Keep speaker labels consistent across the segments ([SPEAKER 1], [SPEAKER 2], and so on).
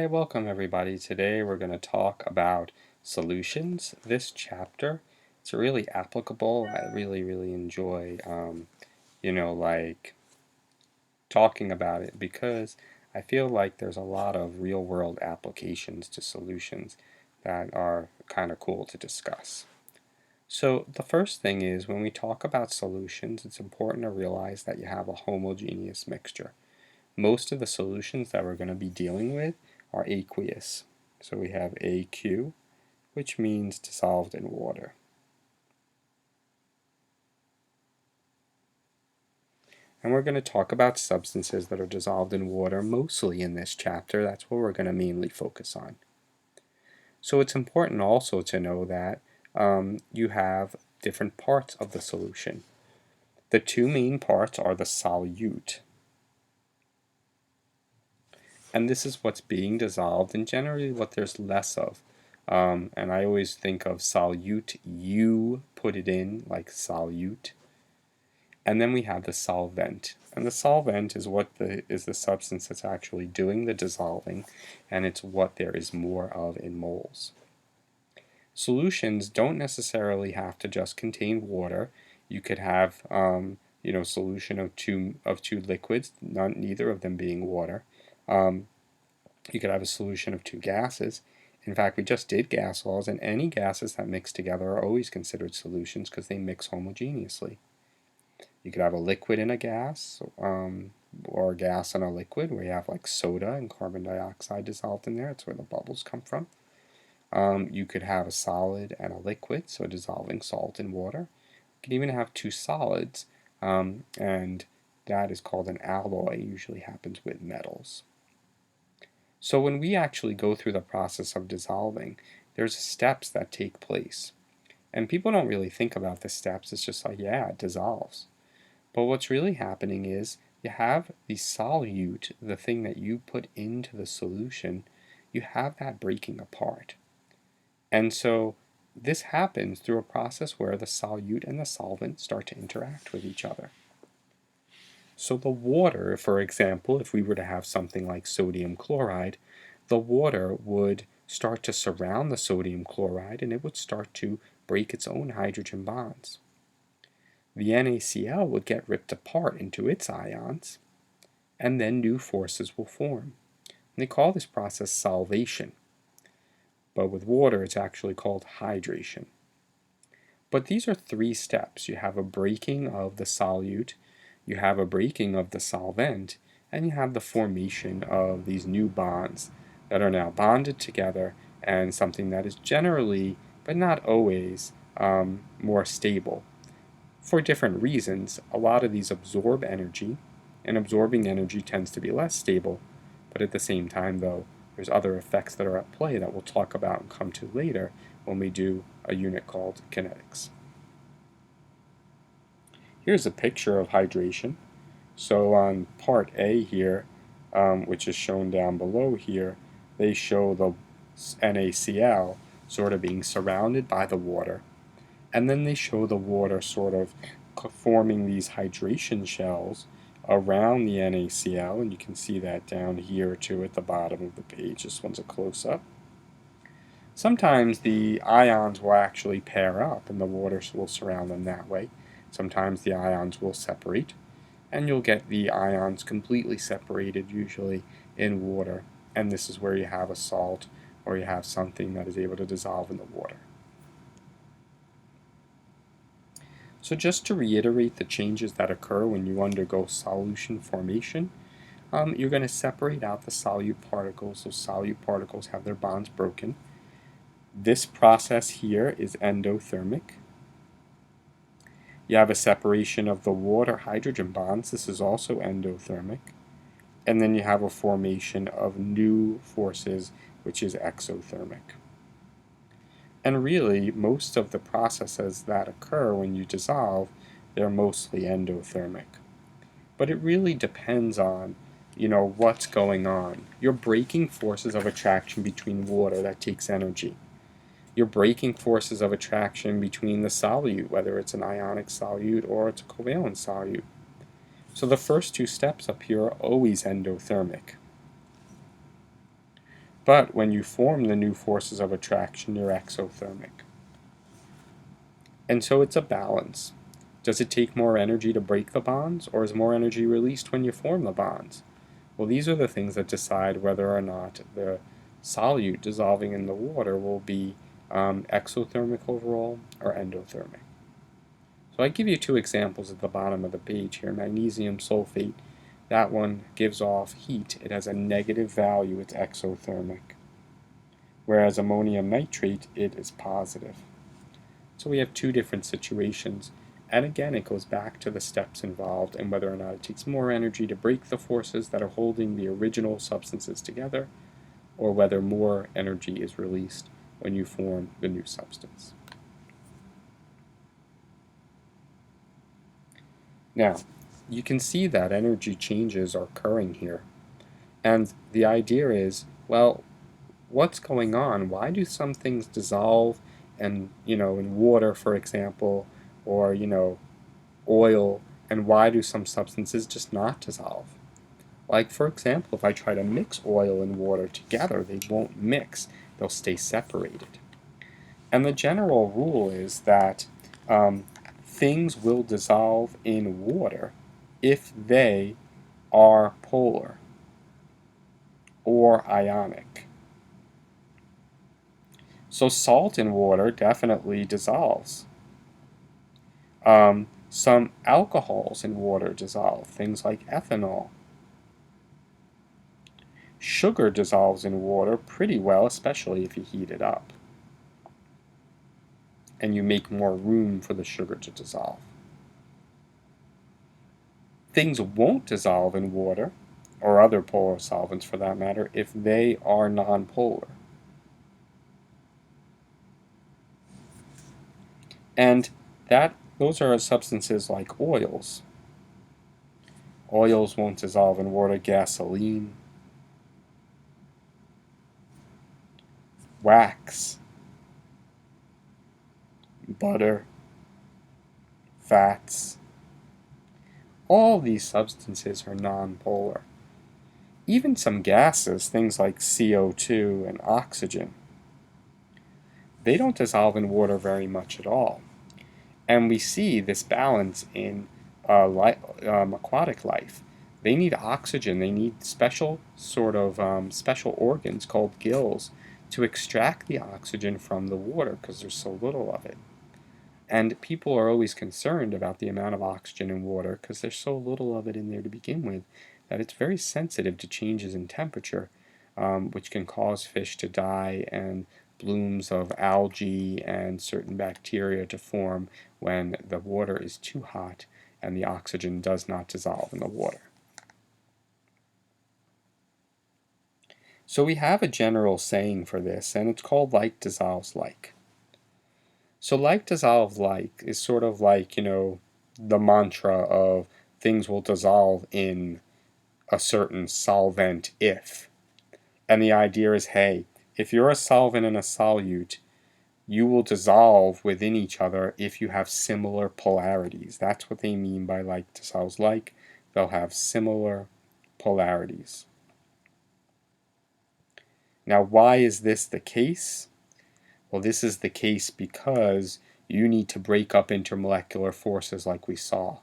[SPEAKER 1] Welcome everybody. Today we're going to talk about solutions. This chapter, it's really applicable. I really enjoy, talking about it because I feel like there's a lot of real-world applications to solutions that are kind of cool to discuss. So the first thing is when we talk about solutions, it's important to realize that you have a homogeneous mixture. Most of the solutions that we're going to be dealing with are aqueous. So we have AQ, which means dissolved in water. And we're going to talk about substances that are dissolved in water mostly in this chapter. That's what we're going to mainly focus on. So it's important also to know that you have different parts of the solution. The two main parts are the solute. And this is what's being dissolved and generally what there's less of. And I always think of solute, you put it in like solute. And then we have the solvent. And the solvent is what is the substance that's actually doing the dissolving, and it's what there is more of in moles. Solutions don't necessarily have to just contain water. You could have solution of two liquids, neither of them being water. You could have a solution of two gases. In fact, we just did gas laws, and any gases that mix together are always considered solutions because they mix homogeneously. You could have a liquid in a gas, or a gas in a liquid, where you have like soda and carbon dioxide dissolved in there. That's where the bubbles come from. You could have a solid and a liquid, so dissolving salt in water. You can even have two solids, and that is called an alloy. It usually happens with metals. So when we actually go through the process of dissolving, there's steps that take place. And people don't really think about the steps. It's just like, yeah, it dissolves. But what's really happening is you have the solute, the thing that you put into the solution, you have that breaking apart. And so this happens through a process where the solute and the solvent start to interact with each other. So the water, for example, if we were to have something like sodium chloride, the water would start to surround the sodium chloride and it would start to break its own hydrogen bonds. The NaCl would get ripped apart into its ions, and then new forces will form. And they call this process solvation. But with water, it's actually called hydration. But these are three steps. You have a breaking of the solute, you have a breaking of the solvent, and you have the formation of these new bonds that are now bonded together and something that is generally, but not always, more stable. For different reasons, a lot of these absorb energy, and absorbing energy tends to be less stable, but at the same time, though, there's other effects that are at play that we'll talk about and come to later when we do a unit called kinetics. Here's a picture of hydration. So on part A here, which is shown down below here, they show the NaCl sort of being surrounded by the water. And then they show the water sort of forming these hydration shells around the NaCl, and you can see that down here too at the bottom of the page. This one's a close-up. Sometimes the ions will actually pair up and the water will surround them that way. Sometimes the ions will separate, and you'll get the ions completely separated usually in water, and this is where you have a salt or you have something that is able to dissolve in the water. So just to reiterate the changes that occur when you undergo solution formation, you're going to separate out the solute particles. So solute particles have their bonds broken. This process here is endothermic. You have a separation of the water hydrogen bonds. This is also endothermic. And then you have a formation of new forces, which is exothermic. And really, most of the processes that occur when you dissolve, they're mostly endothermic. But it really depends on, what's going on. You're breaking forces of attraction between water that takes energy. You're breaking forces of attraction between the solute, whether it's an ionic solute or it's a covalent solute. So the first two steps up here are always endothermic. But when you form the new forces of attraction, you're exothermic. And so it's a balance. Does it take more energy to break the bonds, or is more energy released when you form the bonds? Well, these are the things that decide whether or not the solute dissolving in the water will be exothermic overall or endothermic. So I give you two examples at the bottom of the page here. Magnesium sulfate, that one gives off heat. It has a negative value, it's exothermic. Whereas ammonium nitrate, it is positive. So we have two different situations. And again, it goes back to the steps involved and whether or not it takes more energy to break the forces that are holding the original substances together, or whether more energy is released when you form the new substance. Now, you can see that energy changes are occurring here. And the idea is, well, what's going on? Why do some things dissolve and, in water, for example, or, oil, and why do some substances just not dissolve? Like, for example, if I try to mix oil and water together, they won't mix. They'll stay separated. And the general rule is that things will dissolve in water if they are polar or ionic. So salt in water definitely dissolves. Some alcohols in water dissolve, things like ethanol. Sugar dissolves in water pretty well, especially if you heat it up and you make more room for the sugar to dissolve. Things won't dissolve in water, or other polar solvents for that matter, if they are nonpolar. And those are substances like oils. Oils won't dissolve in water. Gasoline, wax, butter, fats. All these substances are nonpolar. Even some gases, things like CO2 and oxygen, they don't dissolve in water very much at all. And we see this balance in aquatic life. They need oxygen. They need special special organs called gills to extract the oxygen from the water because there's so little of it. And people are always concerned about the amount of oxygen in water because there's so little of it in there to begin with that it's very sensitive to changes in temperature, which can cause fish to die and blooms of algae and certain bacteria to form when the water is too hot and the oxygen does not dissolve in the water. So we have a general saying for this, and it's called like dissolves like. So like dissolve like is sort of like, the mantra of things will dissolve in a certain solvent if. And the idea is, hey, if you're a solvent and a solute, you will dissolve within each other if you have similar polarities. That's what they mean by like dissolves like. They'll have similar polarities. Now, why is this the case? Well, this is the case because you need to break up intermolecular forces like we saw.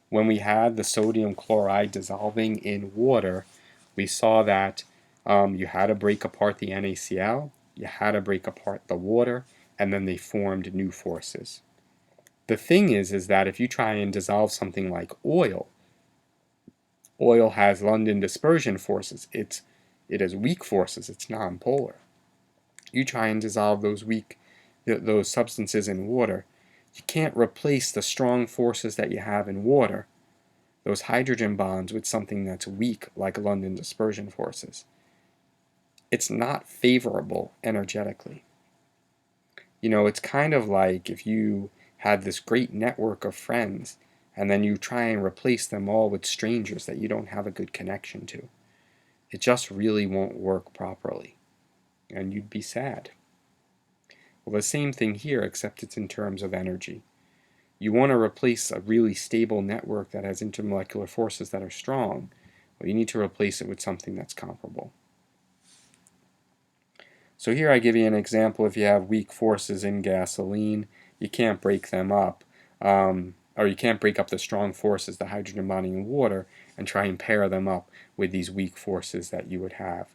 [SPEAKER 1] When we had the sodium chloride dissolving in water, we saw that you had to break apart the NaCl, you had to break apart the water, and then they formed new forces. The thing is that if you try and dissolve something like oil has London dispersion forces. It has weak forces. It's nonpolar. You try and dissolve those substances in water, you can't replace the strong forces that you have in water, those hydrogen bonds, with something that's weak like London dispersion forces. It's not favorable energetically. It's kind of like if you had this great network of friends and then you try and replace them all with strangers that you don't have a good connection to. It just really won't work properly, and you'd be sad. Well, the same thing here, except it's in terms of energy. You want to replace a really stable network that has intermolecular forces that are strong. Well, you need to replace it with something that's comparable. So here I give you an example. If you have weak forces in gasoline, you can't break them up, or you can't break up the strong forces, the hydrogen bonding in water, and try and pair them up with these weak forces that you would have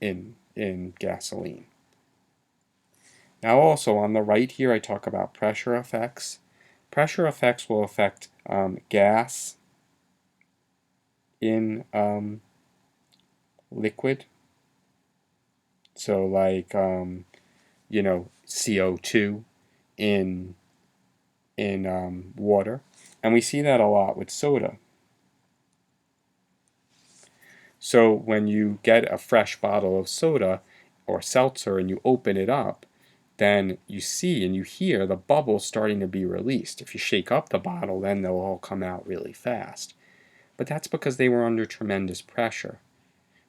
[SPEAKER 1] in gasoline. Now also on the right here I talk about pressure effects. Pressure effects will affect gas in liquid. So like CO2 in water, and we see that a lot with soda. So when you get a fresh bottle of soda or seltzer and you open it up, then you see and you hear the bubbles starting to be released. If you shake up the bottle, then they'll all come out really fast. But that's because they were under tremendous pressure.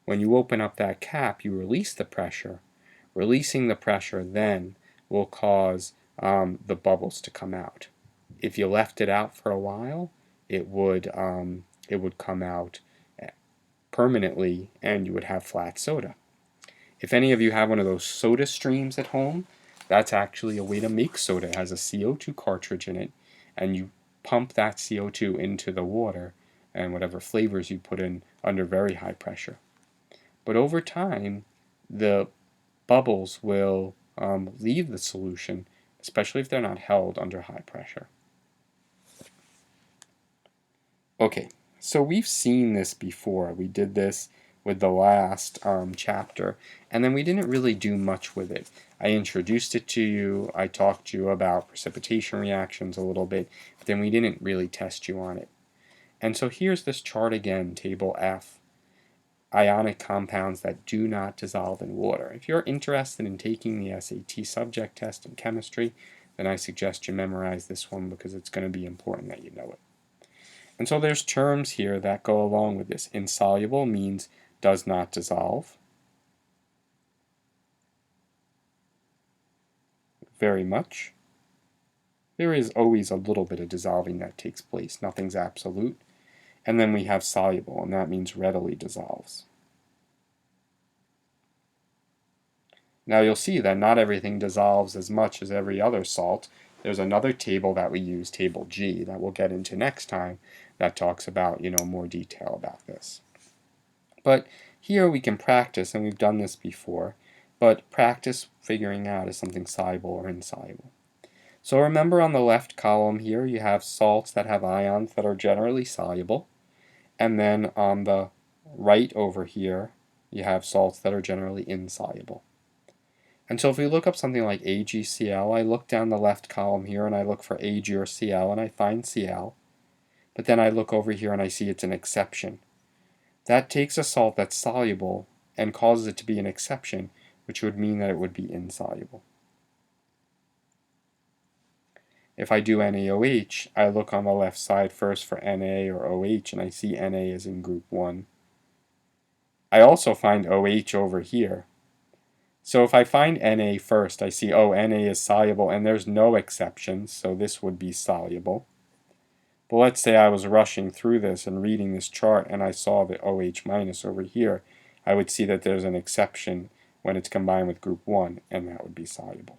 [SPEAKER 1] When you open up that cap, you release the pressure. Releasing the pressure then will cause the bubbles to come out. If you left it out for a while, it would come out permanently and you would have flat soda. If any of you have one of those soda streams at home, that's actually a way to make soda. It has a CO2 cartridge in it, and you pump that CO2 into the water and whatever flavors you put in under very high pressure. But over time, the bubbles will leave the solution, especially if they're not held under high pressure. Okay, so we've seen this before. We did this with the last chapter, and then we didn't really do much with it. I introduced it to you, I talked to you about precipitation reactions a little bit, but then we didn't really test you on it. And so here's this chart again, table F, ionic compounds that do not dissolve in water. If you're interested in taking the SAT subject test in chemistry, then I suggest you memorize this one because it's going to be important that you know it. And so there's terms here that go along with this. Insoluble means does not dissolve. Very much. There is always a little bit of dissolving that takes place. Nothing's absolute. And then we have soluble, and that means readily dissolves. Now you'll see that not everything dissolves as much as every other salt. There's another table that we use, table G, that we'll get into next time, that talks about, more detail about this. But here we can practice, and we've done this before, but practice figuring out is something soluble or insoluble. So remember on the left column here you have salts that have ions that are generally soluble, and then on the right over here you have salts that are generally insoluble. And so if we look up something like AgCl, I look down the left column here and I look for Ag or Cl and I find Cl, but then I look over here and I see it's an exception. That takes a salt that's soluble and causes it to be an exception, which would mean that it would be insoluble. If I do NaOH, I look on the left side first for Na or OH, and I see Na is in group 1. I also find OH over here. So if I find Na first, I see, oh, Na is soluble, and there's no exceptions, so this would be soluble. But let's say I was rushing through this and reading this chart, and I saw the OH minus over here, I would see that there's an exception when it's combined with group 1, and that would be soluble.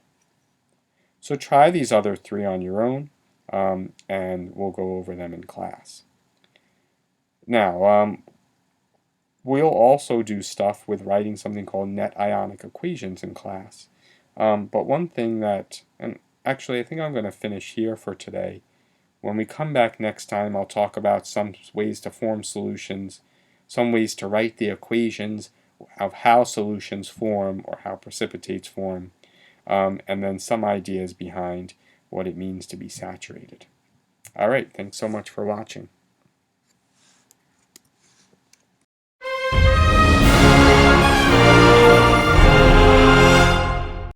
[SPEAKER 1] So try these other three on your own, and we'll go over them in class. Now, we'll also do stuff with writing something called net ionic equations in class. But one thing that, and actually I think I'm going to finish here for today. When we come back next time, I'll talk about some ways to form solutions, some ways to write the equations of how solutions form or how precipitates form, and then some ideas behind what it means to be saturated. All right, thanks so much for watching.